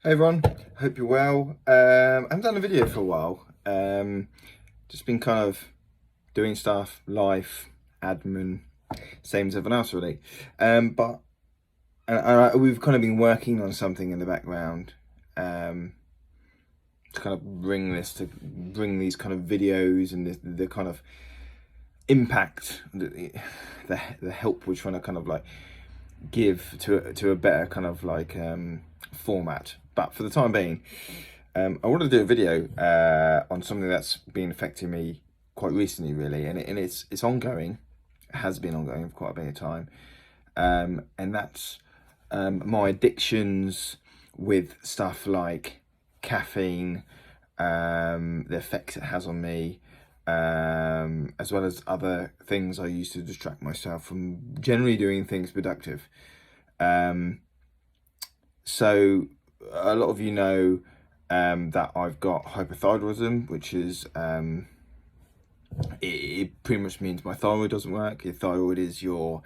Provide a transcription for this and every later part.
Hey everyone, hope you're well. I haven't done a video for a while. Just been kind of doing stuff, life, admin, same as everyone else really. But we've kind of been working on something in the background to kind of bring these kind of videos and the kind of impact, the help we're trying to kind of like give to a better kind of like format. But for the time being, I wanted to do a video on something that's been affecting me quite recently, really, and it's ongoing. It has been ongoing for quite a bit of time, and that's my addictions with stuff like caffeine, the effects it has on me, as well as other things I use to distract myself from generally doing things productive. So a lot of you know that I've got hypothyroidism, which is it pretty much means my thyroid doesn't work. Your thyroid is your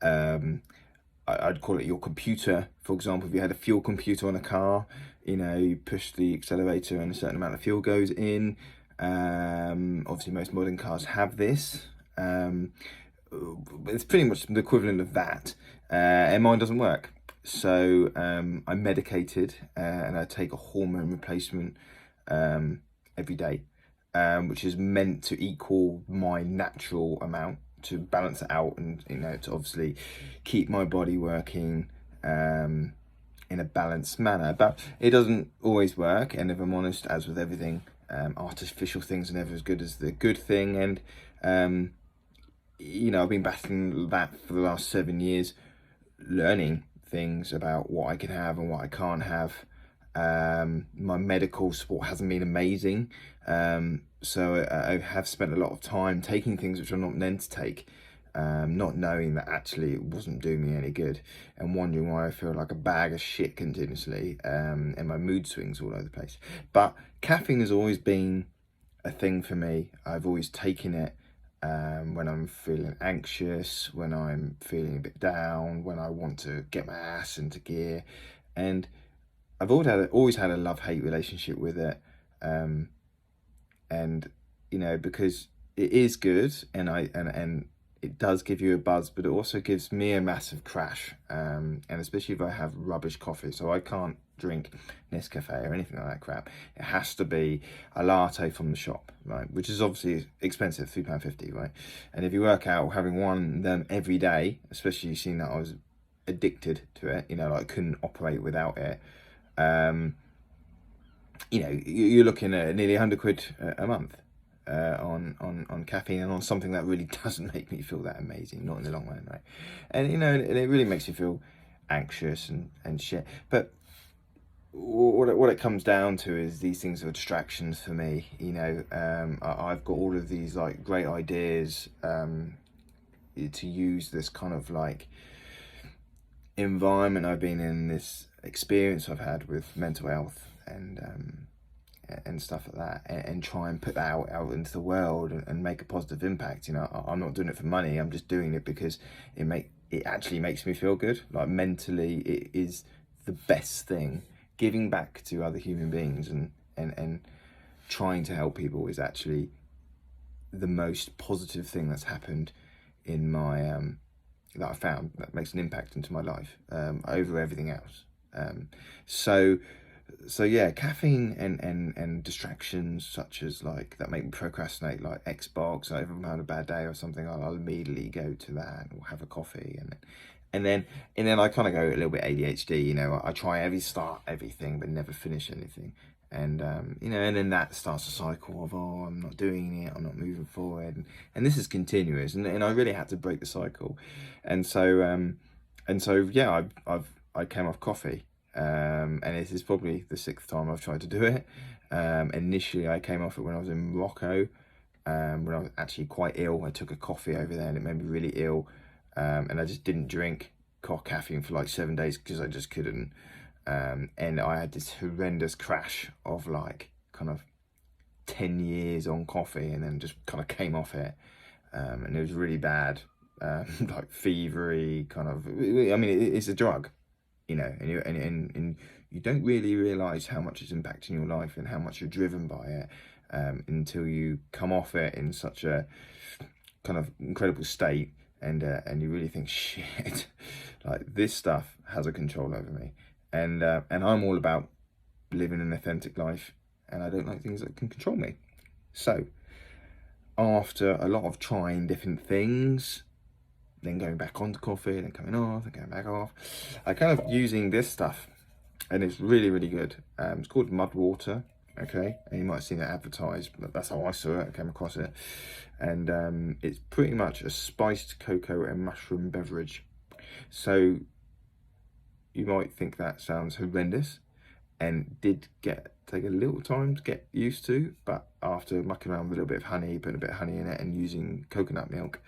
I'd call it your computer. For example, if you had a fuel computer on a car, you push the accelerator and a certain amount of fuel goes in. Obviously most modern cars have this. It's pretty much the equivalent of that, and mine doesn't work. So I'm medicated, and I take a hormone replacement every day, which is meant to equal my natural amount, to balance it out, and to obviously keep my body working in a balanced manner. But it doesn't always work, and if I'm honest, as with everything, artificial things are never as good as the good thing. And I've been battling that for the last 7 years, learning things about what I can have and what I can't have. My medical support hasn't been amazing, so I have spent a lot of time taking things which I'm not meant to take, not knowing that actually it wasn't doing me any good, and wondering why I feel like a bag of shit continuously, and my mood swings all over the place. But caffeine has always been a thing for me. I've always taken it when I'm feeling anxious, when I'm feeling a bit down, when I want to get my ass into gear. And I've always had a love-hate relationship with it. And because it is good, and it does give you a buzz, but it also gives me a massive crash. And especially if I have rubbish coffee. So I can't drink Nescafe or anything like that crap. It has to be a latte from the shop, right? Which is obviously expensive, £3.50, right? And if you work out having one of them every day, especially you've seen that I was addicted to it, like I couldn't operate without it. You're looking at nearly 100 quid a month on caffeine, and on something that really doesn't make me feel that amazing, not in the long run, right? And and it really makes you feel anxious and shit. But what it comes down to is these things are distractions for me. I've got all of these like great ideas to use this kind of like environment I've been in, this experience I've had with mental health and stuff like that, and try and put that out into the world and make a positive impact. I'm not doing it for money. I'm just doing it because it actually makes me feel good. Like mentally, it is the best thing. Giving back to other human beings and trying to help people is actually the most positive thing that's happened in my that I found, that makes an impact into my life over everything else. So yeah, caffeine and distractions such as like that make me procrastinate, like Xbox. If I'm having a bad day or something, I'll immediately go to that or have a coffee, and then I kind of go a little bit ADHD. I try everything but never finish anything, and and then that starts a cycle of, oh, I'm not doing it, I'm not moving forward, and this is continuous, and I really had to break the cycle, and so yeah, I came off coffee. And this is probably the 6th time I've tried to do it. Initially I came off it when I was in Morocco, when I was actually quite ill. I took a coffee over there and it made me really ill, and I just didn't drink caffeine for like 7 days because I just couldn't, and I had this horrendous crash of like kind of 10 years on coffee, and then just kind of came off it, and it was really bad, like fevery kind of. I mean, it's a drug. you know, and you don't really realize how much it's impacting your life and how much you're driven by it, until you come off it in such a kind of incredible state, and you really think, shit, like this stuff has a control over me, and I'm all about living an authentic life, and I don't like things that can control me. So after a lot of trying different things, then going back onto coffee, then coming off, then going back off, I kind of using this stuff, and it's really, really good. It's called Mud Water, okay? And you might have seen it advertised, but that's how I saw it, I came across it. And it's pretty much a spiced cocoa and mushroom beverage. So you might think that sounds horrendous, and did take a little time to get used to, but after mucking around with a little bit of honey, putting a bit of honey in it, and using coconut milk,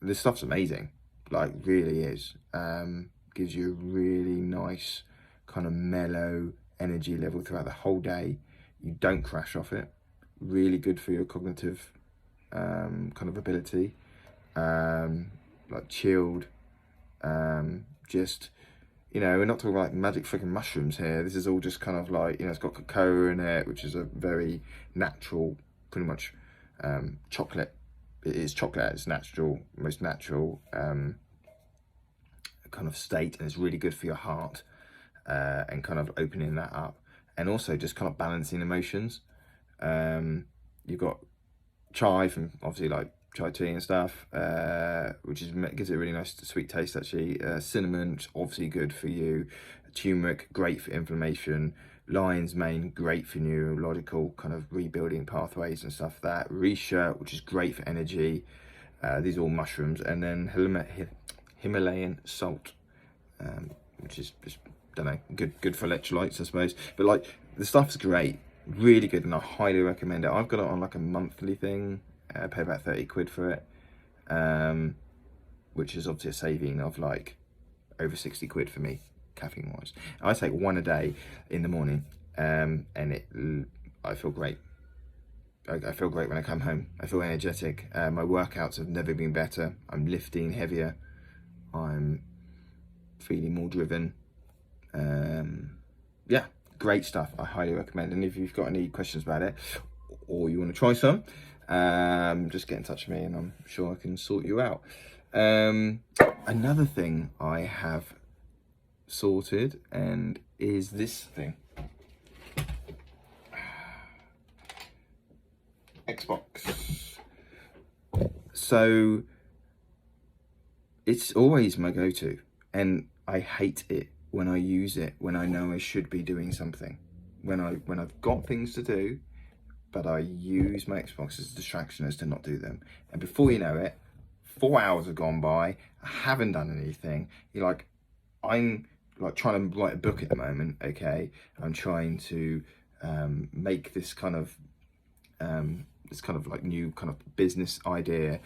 this stuff's amazing. Like, really is. Gives you a really nice kind of mellow energy level throughout the whole day. You don't crash off it. Really good for your cognitive kind of ability. Like chilled. Just, you know, we're not talking about like magic freaking mushrooms here. This is all just kind of like, you know, it's got cacao in it, which is a very natural, pretty much chocolate. It is chocolate. It's natural, most natural kind of state, and it's really good for your heart, and kind of opening that up, and also just kind of balancing emotions. You've got chai from obviously like chai tea and stuff, which gives it a really nice sweet taste actually. Cinnamon, obviously good for you. Turmeric, great for inflammation. Lion's mane, great for neurological kind of rebuilding pathways and stuff. That Risha, which is great for energy. These are all mushrooms, and then Himalayan salt, which is just, don't know, good for electrolytes, I suppose. But like, the stuff's great, really good, and I highly recommend it. I've got it on like a monthly thing. I pay about 30 quid for it, which is obviously a saving of like over 60 quid for me, caffeine wise. I take one a day in the morning, and I feel great. I feel great when I come home. I feel energetic. My workouts have never been better. I'm lifting heavier. I'm feeling more driven. Yeah, great stuff. I highly recommend. And if you've got any questions about it, or you want to try some, just get in touch with me, and I'm sure I can sort you out. Another thing I have sorted, and is this thing. Xbox. So it's always my go-to, and I hate it when I use it when I know I should be doing something. When I've got things to do, but I use my Xbox as a distraction as to not do them. And before you know it, 4 hours have gone by, I haven't done anything. You're like, I'm like trying to write a book at the moment, okay? I'm trying to make this kind of like new kind of business idea,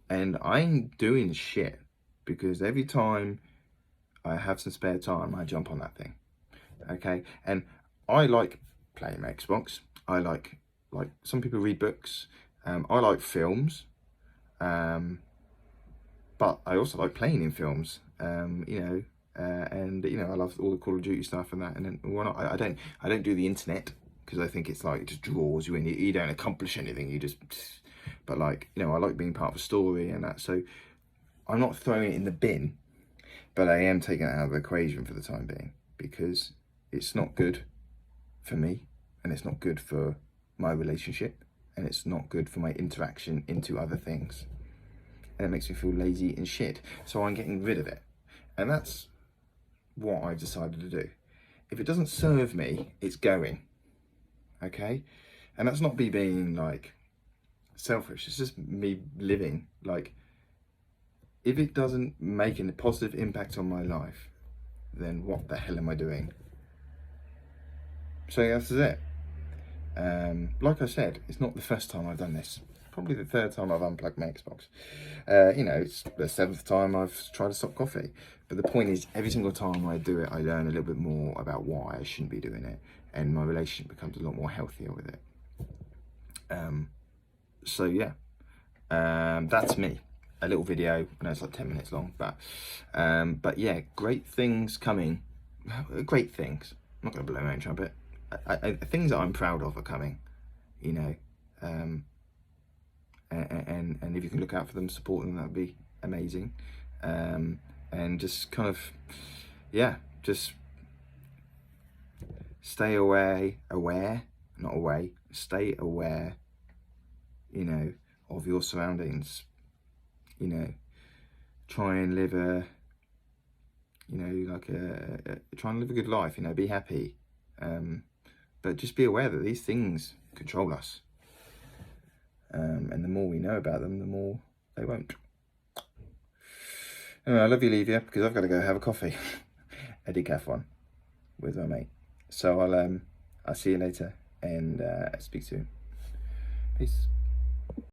and I'm doing shit because every time I have some spare time, I jump on that thing, okay? And I like playing my Xbox. I like some people read books. I like films, but I also like playing in films. You know, and you know, I love all the Call of Duty stuff and that. And then I don't do the internet, because I think it's like, it just draws you in. You don't accomplish anything. You just, but like, you know, I like being part of a story and that. So I'm not throwing it in the bin, but I am taking it out of the equation for the time being, because it's not good for me, and it's not good for my relationship, and it's not good for my interaction into other things. And it makes me feel lazy and shit. So I'm getting rid of it. And that's what I've decided to do. If it doesn't serve me, it's going. Okay? And that's not me being like selfish. It's just me living. Like, if it doesn't make a positive impact on my life, then what the hell am I doing? So that's it. Like I said, it's not the first time I've done this. Probably the third time I've unplugged my Xbox. You know, it's the 7th time I've tried to stop coffee. But the point is, every single time I do it, I learn a little bit more about why I shouldn't be doing it, and my relationship becomes a lot more healthier with it. So yeah, that's me. a little video. I know it's like 10 minutes long, but yeah, great things coming. Great things. I'm not going to blow my own trumpet. Things that I'm proud of are coming, you know. And if you can look out for them, support them, that'd be amazing. And just kind of, yeah, just stay aware, not away, stay aware, you know, of your surroundings, you know, try and live you know, like try and live a good life, you know, be happy, but just be aware that these things control us, and the more we know about them, the more they won't. Anyway, I love you, Levia, because I've got to go have a coffee, a decaf one, with my mate. So I'll see you later, and speak soon. Peace.